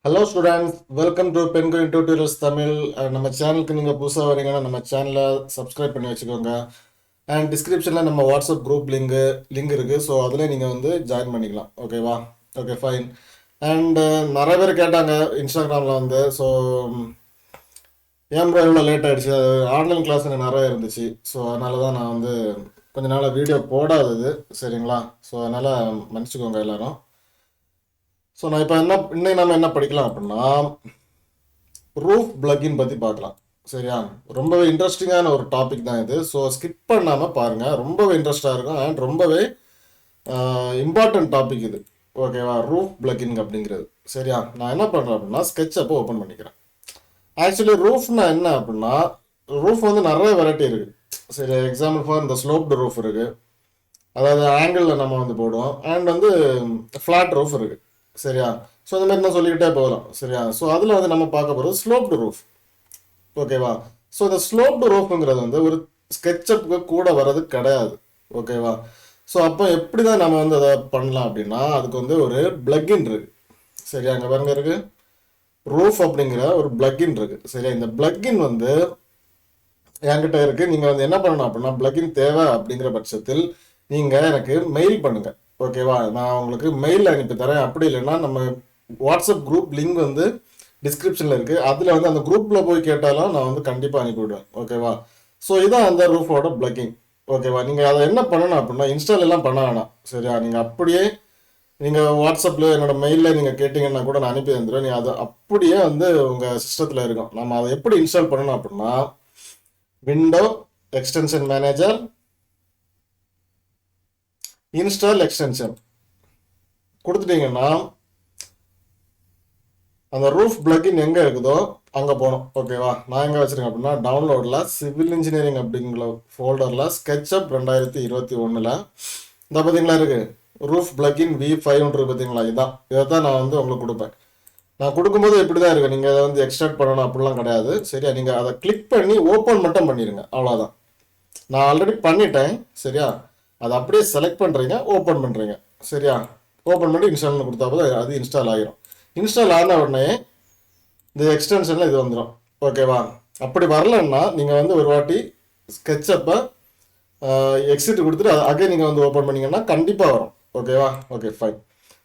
Hello students, welcome to penguin tutorials Tamil. நம்ம சேனலுக்கு நீங்கள் புதுசாக வரீங்கன்னா நம்ம சேனலை சப்ஸ்கிரைப் பண்ணி வச்சுக்கோங்க. அண்ட் டிஸ்கிரிப்ஷனில் நம்ம வாட்ஸ்அப் குரூப் லிங்க் இருக்குது. ஸோ அதில் நீங்கள் வந்து ஜாயின் பண்ணிக்கலாம். ஓகேவா? Okay, fine. அண்டு நிறைய பேர் கேட்டாங்க இன்ஸ்டாகிராமில் வந்து. ஸோ ஏன் ப்ரோ இவ்வளோ லேட் ஆகிடுச்சு? ஆன்லைன் கிளாஸ் எனக்கு நிறைய இருந்துச்சு. ஸோ அதனால தான் நான் வந்து கொஞ்ச நாள் வீடியோ போடாதது. சரிங்களா? ஸோ அதனால் மன்னிச்சுக்கோங்க எல்லாரும். ஸோ நான் இப்போ இன்னைக்கு நம்ம என்ன படிக்கலாம் அப்படின்னா, ரூஃப் பிளக்கின் பற்றி பார்க்கலாம். சரியா? ரொம்பவே இன்ட்ரெஸ்டிங்கான ஒரு டாபிக் தான் இது. ஸோ ஸ்கிப் பண்ணாமல் பாருங்கள், ரொம்பவே இன்ட்ரெஸ்டாக இருக்கும் அண்ட் ரொம்பவே இம்பார்ட்டன்ட் டாபிக் இது. ஓகேவா? ரூஃப் பிளக்கின் அப்படிங்கிறது. சரியா? நான் என்ன பண்ணுறேன் அப்படின்னா, ஸ்கெட்சப்பை ஓப்பன் பண்ணிக்கிறேன். ஆக்சுவலி ரூஃப்னா என்ன அப்படின்னா, ரூஃப் வந்து நிறைய வெரைட்டி இருக்குது. சரி, எக்ஸாம்பிள் ஃபார் இந்த ஸ்லோப்டு ரூஃப் இருக்குது, அதாவது ஆங்கிளில் நம்ம வந்து போடுவோம். அண்ட் வந்து ஃப்ளாட் ரூஃப் இருக்குது. சரியா? ஸோ இந்த மாதிரி நான் சொல்லிக்கிட்டே போகலாம். சரியா? ஸோ அதில் வந்து நம்ம பார்க்க போகிறது ஸ்லோப்டு ரூஃப். ஓகேவா? ஸோ இந்த ஸ்லோப்டு ரூஃபுங்கிறது வந்து ஒரு ஸ்கெட்சப்புக்கு கூட வர்றது கிடையாது. ஓகேவா? ஸோ அப்போ எப்படி தான் நம்ம வந்து அதை பண்ணலாம் அப்படின்னா, அதுக்கு வந்து ஒரு பிளக்கின் இருக்குது. சரியா? அங்கே பாருங்க இருக்குது ரூஃப் அப்படிங்கிற ஒரு பிளக்கின் இருக்குது. சரியா? இந்த பிளக்கின் வந்து என்கிட்ட இருக்குது. நீங்கள் வந்து என்ன பண்ணணும் அப்படின்னா, பிளக்கின் தேவை அப்படிங்கிற பட்சத்தில் நீங்கள் எனக்கு மெயில் பண்ணுங்கள். ஓகேவா? நான் உங்களுக்கு மெயில் அனுப்பி தரேன். அப்படி இல்லைன்னா நம்ம வாட்ஸ்அப் குரூப் லிங்க் வந்து டிஸ்கிரிப்ஷனில் இருக்குது. அதில் வந்து அந்த குரூப்பில் போய் கேட்டாலும் நான் வந்து கண்டிப்பாக அனுப்பிவிடுவேன். ஓகேவா? ஸோ இதான் அந்த ரூஃபோட பிளக்கிங். ஓகேவா? நீங்கள் அதை என்ன பண்ணணும் அப்படின்னா, இன்ஸ்டால் எல்லாம் பண்ண வேணாம். சரியா? நீங்கள் அப்படியே நீங்கள் வாட்ஸ்அப்பில் என்னோட மெயிலில் நீங்கள் கேட்டிங்கன்னா கூட நான் அனுப்பி தந்துடுவேன். நீங்கள் அது அப்படியே வந்து உங்கள் சிஸ்டத்தில் இருக்கும். நம்ம அதை எப்படி இன்ஸ்டால் பண்ணணும் அப்படின்னா, window extension manager, install extension கொடுத்துட்டீங்கன்னா அந்த ரூஃப் பிளக்கின் எங்கே இருக்குதோ அங்கே போகணும். ஓகேவா? நான் எங்கே வச்சுருக்கேன் அப்படின்னா, டவுன்லோடில் சிவில் இன்ஜினியரிங் அப்படிங்கிற ஃபோல்டரில் ஸ்கெட்சப் 2021 இந்த பார்த்தீங்களா இருக்குது ரூஃப் பிளக்கின் V500 பார்த்தீங்களா? இதை தான் நான் வந்து உங்களுக்கு கொடுப்பேன். நான் கொடுக்கும்போது எப்படி தான் இருக்குது, நீங்கள் அதை வந்து எக்ஸ்ட்ராக்ட் பண்ணணும் அப்படிலாம் கிடையாது. சரியா? நீங்கள் அதை கிளிக் பண்ணி ஓப்பன் மட்டும் பண்ணிடுங்க, அவ்வளோதான். நான் ஆல்ரெடி பண்ணிட்டேன். சரியா? அதை அப்படியே செலக்ட் பண்ணுறீங்க, ஓப்பன் பண்ணுறீங்க. சரியா? ஓப்பன் பண்ணி இன்ஸ்டால்னு கொடுத்தா போது அது இன்ஸ்டால் ஆகிரும். இன்ஸ்டால் ஆன உடனே இந்த எக்ஸ்டென்ஷனில் இது வந்துடும். ஓகேவா? அப்படி வரலன்னா நீங்கள் வந்து ஒரு வாட்டி ஸ்கெட்சப்பை எக்ஸிட் கொடுத்துட்டு அகைன் நீங்கள் வந்து ஓப்பன் பண்ணிங்கன்னா கண்டிப்பாக வரும். ஓகேவா? Okay, fine.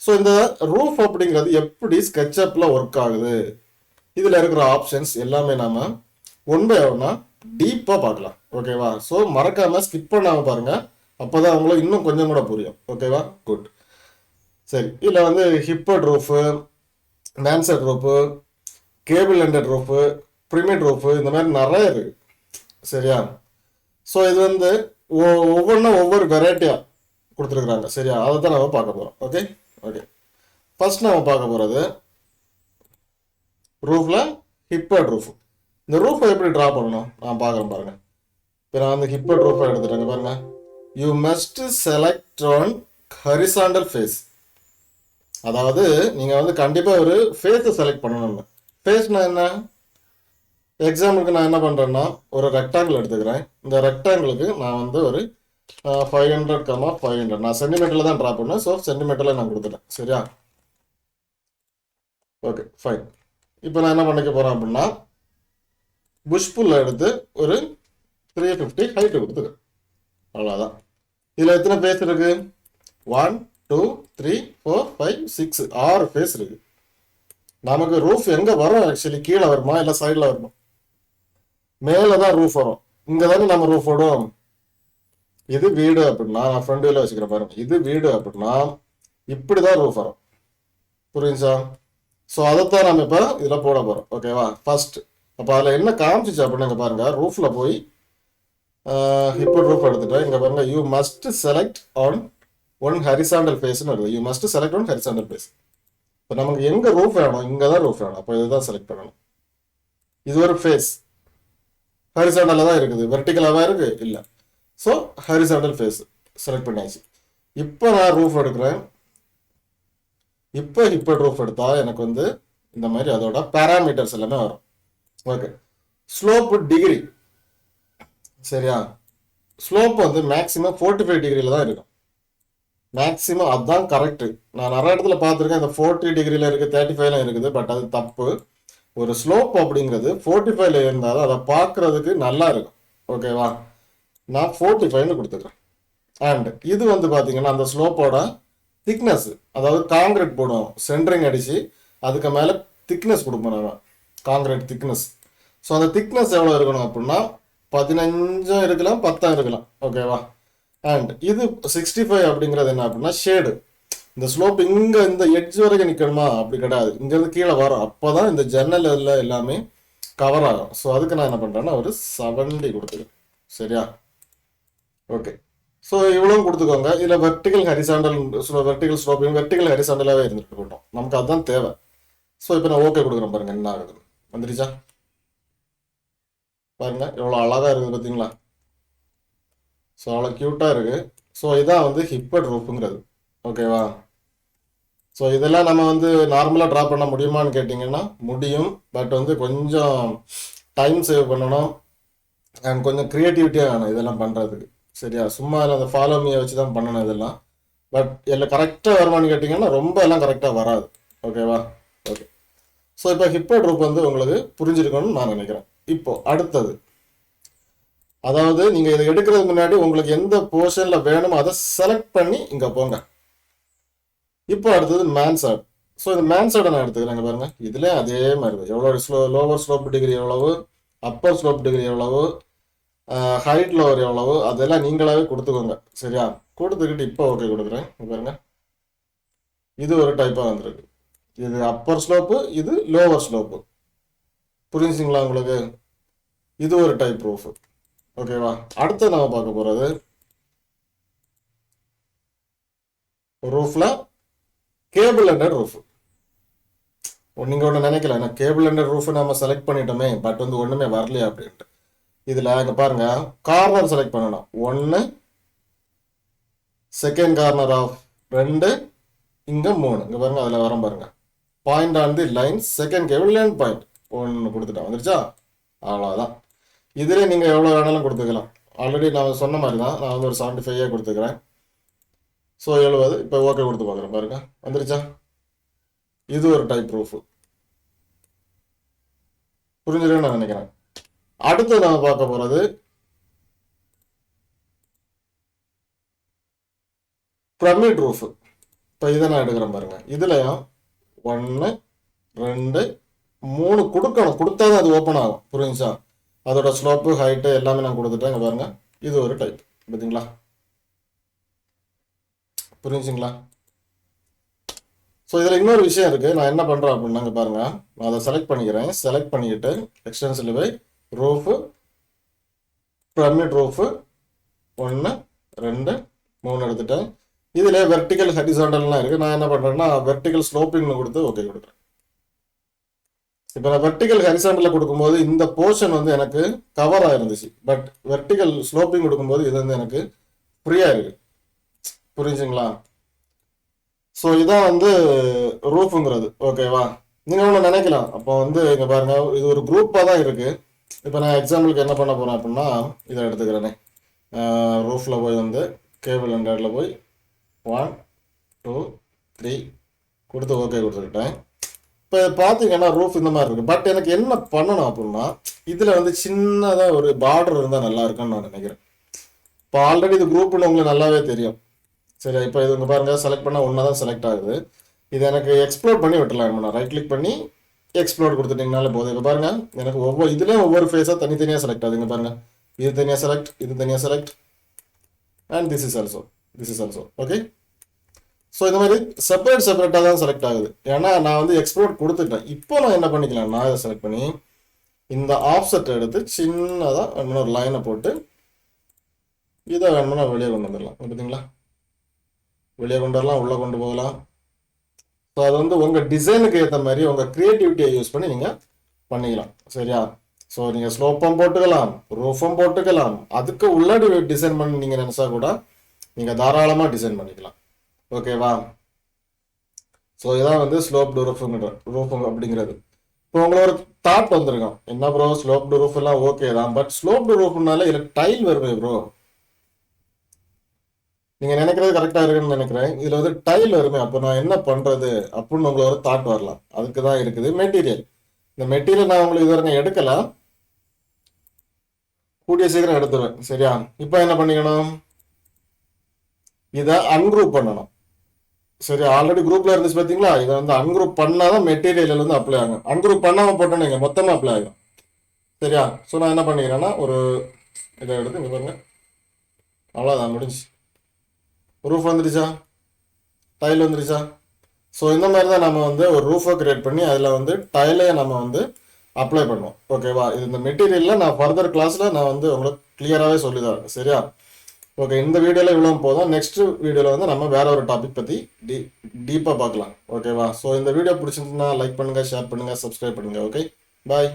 ஸோ இந்த ரூஃப் அப்படிங்கிறது எப்படி ஸ்கெட்சப்பில் ஒர்க் ஆகுது, இதில் இருக்கிற ஆப்ஷன்ஸ் எல்லாமே நாம் ஒன் பை ஒன்னா டீப்பாக பார்க்கலாம். ஓகேவா? ஸோ மறக்காமல் ஸ்கிப் பண்ணாமல் பாருங்கள், அப்போ தான் உங்களுக்கு இன்னும் கொஞ்சம் கூட புரியும். ஓகேவா? குட். சரி, இதில் வந்து hipped roof, mansard roof, gable ended roof, pyramid roof, இந்த மாதிரி நிறைய இருக்குது. சரியா? ஸோ இது வந்து ஒவ்வொன்றும் ஒவ்வொரு வெரைட்டியாக கொடுத்துருக்குறாங்க. சரியா? அதை தான் நம்ம பார்க்க போகிறோம். ஓகே ஓகே ஃபர்ஸ்ட் நம்ம பார்க்க போகிறது ரூஃபில் ஹிப்பட் ரூஃப். இந்த ரூஃபை எப்படி ட்ரா பண்ணணும் நான் பார்க்குறேன் பாருங்கள். இப்போ நான் வந்து ஹிப்பட் ரூஃபை எடுத்துட்டேங்க பாருங்கள். You must select an horizontal face. அதாவது நீங்கள் வந்து கண்டிப்பாக ஒரு ஃபேஸை செலக்ட் பண்ணணும். ஃபேஸ்னா என்ன? எக்ஸாம்பிளுக்கு நான் என்ன பண்ணுறேன்னா, ஒரு ரெக்டாங்கிள் எடுத்துக்கிறேன். இந்த ரெக்டாங்கிளுக்கு நான் வந்து ஒரு 500, நான் சென்டிமீட்டரில் தான் ட்ரா பண்ணேன். ஸோ சென்டிமீட்டரில் நான் கொடுத்துட்டேன். சரியா? Okay, fine. இப்போ நான் என்ன பண்ணிக்க போகிறேன் அப்படின்னா, புஷ் புல்லை எடுத்து ஒரு 350 ஹைட்டு கொடுத்துக்கிறேன். அவ்வளோதான். இதில் எத்தனை ஃபேஸ் இருக்குது? 1 2 3 4 5 6 6 ஃபேஸ் இருக்குது. நமக்கு ரூஃப் எங்கே வரும்? ஆக்சுவலி கீழே வருமா இல்லை சைடில் வருமா? மேலே தான் ரூஃப் வரும். இங்கே தானே நம்ம ரூஃப் விடுவோம். இது வீடு அப்படின்னா, நான் ஃப்ரண்ட் வியூவில் வச்சுக்கிறேன் பாருங்க. இது வீடு அப்படின்னா இப்படி தான் ரூஃப் வரும். புரியுதா? ஸோ அதைத்தான் நம்ம இப்போ இதில் போட போகிறோம். ஓகேவா? ஃபர்ஸ்ட் அப்போ அதில் என்ன காமிச்சிச்சு அப்படின்னா, இங்கே பாருங்கள், ரூஃபில் போய் இப்போ ரூஃப் எடுத்துட்டேன். இங்கே பாருங்கள், you must select an one horizontal ஃபேஸ்னு வருது. You must select an horizontal face. இப்போ நமக்கு எங்கே ரூஃப் வேணும்? இங்கே தான் ரூஃப் வேணும். அப்போ இதுதான் செலக்ட் பண்ணணும். இது ஒரு ஃபேஸ் ஹரிசாண்டலில் தான் இருக்குது, வெர்டிக்கலாக இருக்குது இல்லை. ஸோ ஹரிசாண்டல் ஃபேஸ் செலக்ட் பண்ணியாச்சு. இப்போ நான் ரூஃப் எடுக்கிறேன். இப்போ ரூஃப் எடுத்தால் எனக்கு வந்து இந்த மாதிரி அதோட பேராமீட்டர்ஸ் எல்லாமே வரும். Okay, slope degree. சரியா? ஸ்லோப் வந்து மேக்ஸிமம் 45 டிகிரியில் தான் இருக்கும். மேக்ஸிமம் அதுதான் கரெக்டு. நான் நிறைய இடத்துல பார்த்துருக்கேன், இந்த 40 டிகிரியில் இருக்குது, 35ல இருக்குது, பட் அது தப்பு. ஒரு ஸ்லோப் அப்படிங்கிறது 45ல இருந்தாலும் அதை பார்க்கறதுக்கு நல்லா இருக்கும். ஓகேவா? நான் 45ன்னு கொடுத்துக்கிறேன். அண்ட் இது வந்து பார்த்தீங்கன்னா அந்த ஸ்லோப்போட திக்னஸ், அதாவது காங்கிரீட் போடுவோம் சென்டரிங் அடித்து அதுக்கு மேலே திக்னஸ் கொடுப்போம் நம்ம, காங்கிரீட் திக்னஸ். ஸோ அந்த திக்னஸ் எவ்வளோ இருக்கணும் அப்படின்னா 15 இருக்கலாம், 10 இருக்கலாம். ஓகேவா? அண்ட் இது 65 அப்படிங்கிறது என்ன அப்படின்னா ஷேடு. இந்த ஸ்லோப் இங்கே இந்த எட்ஜ் வரைக்கும் நிற்கணுமா? அப்படி கிடையாது, இங்கேருந்து கீழே வரும். அப்போ தான் இந்த ஜன்னல் எல்லாமே கவர் ஆகும். ஸோ அதுக்கு நான் என்ன பண்ணுறேன்னா ஒரு 70 கொடுத்துருக்கேன். சரியா? ஓகே. ஸோ இவ்வளோ கொடுத்துக்கோங்க. இதில் vertical horizontal, vertical sloping vertical ஹரிசாண்டலாகவே இருந்துட்டு இருக்கட்டும், நமக்கு அதுதான் தேவை. ஸோ இப்போ நான் ஓகே கொடுக்குறேன். பாருங்கள் என்ன ஆகுது, வந்துருச்சா? பாருங்கள் எவ்வளோ அழகாக இருக்குது பார்த்தீங்களா? ஸோ அவ்வளோ க்யூட்டாக இருக்குது. ஸோ இதான் வந்து ஹிப்பட் ரூஃபுங்கிறது. ஓகேவா? ஸோ இதெல்லாம் நம்ம வந்து நார்மலாக ட்ரா பண்ண முடியுமான்னு கேட்டிங்கன்னா முடியும். பட் வந்து கொஞ்சம் டைம் சேவ் பண்ணணும் அண்ட் கொஞ்சம் க்ரியேட்டிவிட்டியாக வேணும் இதெல்லாம் பண்ணுறதுக்கு. சரியா? சும்மா அந்த ஃபாலோ மீயை வச்சு தான் பண்ணணும் இதெல்லாம். பட் எல்லாம் கரெக்டாக வருமானு கேட்டிங்கன்னா ரொம்ப எல்லாம் கரெக்டாக வராது. ஓகேவா? ஓகே. ஸோ இப்போ ஹிப்பட் ரூப் வந்து உங்களுக்கு புரிஞ்சிருக்கணும்னு நான் நினைக்கிறேன். இப்போ அடுத்தது, அதாவது நீங்கள் இதை எடுக்கிறதுக்கு முன்னாடி உங்களுக்கு எந்த போர்ஷனில் வேணுமோ அதை செலக்ட் பண்ணி இங்கே போங்க. இப்போ அடுத்தது மேன்சார்ட். ஸோ இந்த மேன்சார்டை நான் எடுத்துக்கிறேங்க. பாருங்க இதுல அதே மாதிரி தான் எவ்வளோ லோவர் ஸ்லோப் டிகிரி எவ்வளவு, அப்பர் ஸ்லோப் டிகிரி எவ்வளவு, ஹைட் லோவர் எவ்வளவு, அதெல்லாம் நீங்களாவே கொடுத்துக்கோங்க. சரியா? கொடுத்துக்கிட்டு இப்போ ஓகே கொடுக்குறேன். பாருங்க இது ஒரு டைப்பாக வந்துருக்கு. இது அப்பர் ஸ்லோப்பு, இது லோவர் ஸ்லோப்பு. புரிஞ்சுங்களா உங்களுக்கு? இது ஒரு டைப் ரூஃப். ஓகேவா? அடுத்து நம்ம பார்க்க போகிறது ரூஃப்ல கேபிள் அண்டர் ரூஃப். நீங்கள் ஒன்று நினைக்கல, ஏன்னா கேபிள் அண்டர் ரூஃப் நம்ம செலக்ட் பண்ணிட்டோமே, பட் வந்து ஒன்றுமே வரலையா அப்படின்ட்டு. இதில் இங்கே பாருங்க கார்னர் செலக்ட் பண்ணணும். 1, செகண்ட் கார்னர் ஆஃப் 2, இங்கே 3. இங்கே பாருங்க அதில் வர பாருங்க point on the line, second cable line point 1 கொடுத்துட்டேன். வந்துருச்சா? அவ்வளோதான். இதிலே நீங்கள் எவ்வளோ வேணாலும் கொடுத்துக்கலாம். ஆல்ரெடி நான் சொன்ன மாதிரி தான், நான் வந்து ஒரு 75 கொடுத்துக்கிறேன். ஸோ 70. இப்போ ஓகே கொடுத்து பார்க்குறேன். பாருங்க வந்துருச்சா? இது ஒரு டைப் ப்ரூஃப். புரிஞ்சிருக்குன்னு நான் நினைக்கிறேன். அடுத்து நம்ம பார்க்க போகிறது பிரமிட் ரூஃப். இப்போ இதை நான் எடுக்கிறேன். பாருங்க இதுலையும் 1, 2, 3 கொடுக்கணும். கொடுத்தா தான் அது ஓப்பன் ஆகும். புரிஞ்சுச்சா? அதோட ஸ்லோப்பு, ஹைட்டு எல்லாமே நான் கொடுத்துட்டேன். இங்கே பாருங்க இது ஒரு டைப். பார்த்தீங்களா? புரிஞ்சுங்களா? ஸோ இதில் இன்னொரு விஷயம் இருக்குது. நான் என்ன பண்ணுறேன் அப்படின்னா, இங்கே பாருங்கள் நான் அதை செலக்ட் பண்ணிக்கிறேன். செலக்ட் பண்ணிக்கிட்டு எக்ஸ்டென்சிவ் போய் ரூஃபு, பிரமிட் ரூஃபு 1, 2, 3 எடுத்துட்டேன். இதில் வெர்டிக்கல் ஹரிசாண்டல்லாம் இருக்குது. நான் என்ன பண்ணுறேன்னா வெர்டிக்கல் ஸ்லோப்பிங்னு கொடுத்து ஓகே கொடுக்குறேன். இப்போ நான் வெர்டிக்கல் ஹரிசாண்டலில் கொடுக்கும்போது இந்த போர்ஷன் வந்து எனக்கு கவர் ஆயிருந்துச்சு. பட் வெர்டிக்கல் ஸ்லோப்பிங் கொடுக்கும்போது இது வந்து எனக்கு ஃப்ரீயாக இருக்குது. புரிஞ்சுங்களா? ஸோ இதான் வந்து ரூஃபுங்கிறது. ஓகேவா? நீங்கள் ஒன்று நினைக்கலாம், அப்போ வந்து இங்கே பாருங்கள் இது ஒரு குரூப்பாக தான் இருக்குது. இப்போ நான் எக்ஸாம்பிளுக்கு என்ன பண்ண போகிறேன் அப்படின்னா இதை எடுத்துக்கிறேனே. ரூஃபில் போய் வந்து கேபிள் அண்டரில் போய் 1, 2, 3 கொடுத்து ஓகே கொடுத்துக்கிட்டேன். இப்போ பார்த்தீங்கன்னா ரூஃப் இந்த மாதிரி இருக்குது. பட் எனக்கு என்ன பண்ணணும் அப்படின்னா இதில் வந்து சின்னதாக ஒரு பார்டர் இருந்தால் நல்லா இருக்குன்னு நான் நினைக்கிறேன். இப்போ ஆல்ரெடி இது குரூப்னு உங்களுக்கு நல்லாவே தெரியும். சரி, இப்போ இது இங்கே பாருங்கள் செலக்ட் பண்ணால் ஒன்றா தான் செலக்ட் ஆகுது. இது எனக்கு எக்ஸ்ப்ளோர் பண்ணி விட்டுலாம். நான் ரைட் கிளிக் பண்ணி எக்ஸ்ப்ளோர் கொடுத்துட்டிங்கனாலே போதும். இப்போ பாருங்கள் எனக்கு இதுலேயும் ஒவ்வொரு ஃபேஸாக தனித்தனியாக செலக்ட் ஆகுது. இங்கே பாருங்கள் இது தனியாக செலக்ட், இது தனியாக select, and this is also okay. So இந்த மாதிரி செப்பரேட்டாக தான் செலக்ட் ஆகுது. ஏன்னா நான் வந்து எக்ஸ்ப்ளோர் கொடுத்துட்டேன். இப்போ நான் என்ன பண்ணிக்கலாம், நான் இதை செலக்ட் பண்ணி இந்த ஆஃப்செட் எடுத்து சின்னதாக இன்னொரு லைனை போட்டு இதை வேணும்னா வெளியே கொண்டு வந்துடலாம். பார்த்தீங்களா? வெளியே கொண்டு வரலாம், உள்ளே கொண்டு போகலாம். ஸோ அது வந்து உங்கள் டிசைனுக்கு ஏற்ற மாதிரி உங்கள் க்ரியேட்டிவிட்டியை யூஸ் பண்ணி நீங்கள் பண்ணிக்கலாம். சரியா? ஸோ நீங்கள் ஸ்லோப்பும் போட்டுக்கலாம், ரூஃபும் போட்டுக்கலாம். அதுக்கு உள்ளாடி டிசைன் பண்ணி நீங்கள் நினச்சா கூட நீங்கள் தாராளமாக டிசைன் பண்ணிக்கலாம். ஓகேவா? ஸோ இதான் வந்து ஸ்லோப்டு ரூஃபுங்க அப்படிங்கிறது. இப்போ உங்களை ஒரு தாட் வந்துருக்கோம், என்ன ப்ரோ ஸ்லோப்டு ரூஃப் எல்லாம் ஓகே தான், பட் ஸ்லோப்டு ரூஃப்னால இதில் டைல் வருமே ப்ரோ, நீங்கள் நினைக்கிறது கரெக்டாக இருக்குன்னு நினைக்கிறேன். இதில் வந்து டைல் வருமே, அப்போ நான் என்ன பண்ணுறது அப்படின்னு உங்களுக்கு ஒரு தாட் வரலாம். அதுக்கு தான் இருக்குது மெட்டீரியல். இந்த மெட்டீரியல் நான் உங்களுக்கு இது வரைக்கும் எடுக்கலாம், கூடிய சீக்கிரம் எடுத்துருவேன். சரியா? இப்போ என்ன பண்ணிக்கணும், இதை அன்குரூப் பண்ணணும். சரி, ஆல்ரெடி குரூப்ல இருந்துச்சு பார்த்தீங்களா, இதை வந்து அன்குரூப் பண்ணாதான் மெட்டீரியல் வந்து அப்ளை ஆகும். அன்குரூப் பண்ணாமல் போட்டோன்னு நீங்கள் மொத்தமாக அப்ளை ஆகும். சரியா? ஸோ நான் என்ன பண்ணிக்கிறேன்னா ஒரு இதை எடுத்து இங்கே பாருங்க, அவ்வளோதான் முடிஞ்சு. ரூஃப் வந்துடுச்சா, டைல் வந்துடுச்சா. ஸோ இந்த மாதிரி தான் நம்ம வந்து ஒரு ரூஃபை கிரியேட் பண்ணி அதில் வந்து டைலையை நம்ம வந்து அப்ளை பண்ணுவோம். ஓகேவா? இது இந்த மெட்டீரியலில் நான் ஃபர்தர் கிளாஸில் நான் வந்து உங்களுக்கு கிளியராகவே சொல்லி தரேன். சரியா? ஓகே, இந்த வீடியோவில் இவ்வளோ போதும். நெக்ஸ்ட் வீடியோவில் வந்து நம்ம வேற ஒரு டாபிக் பற்றி டீப்பாக பார்க்கலாம். ஓகேவா? ஸோ இந்த வீடியோ பிடிச்சிருந்துன்னா லைக் பண்ணுங்கள், ஷேர் பண்ணுங்கள், சப்ஸ்கிரைப் பண்ணுங்கள். ஓகே, பாய்.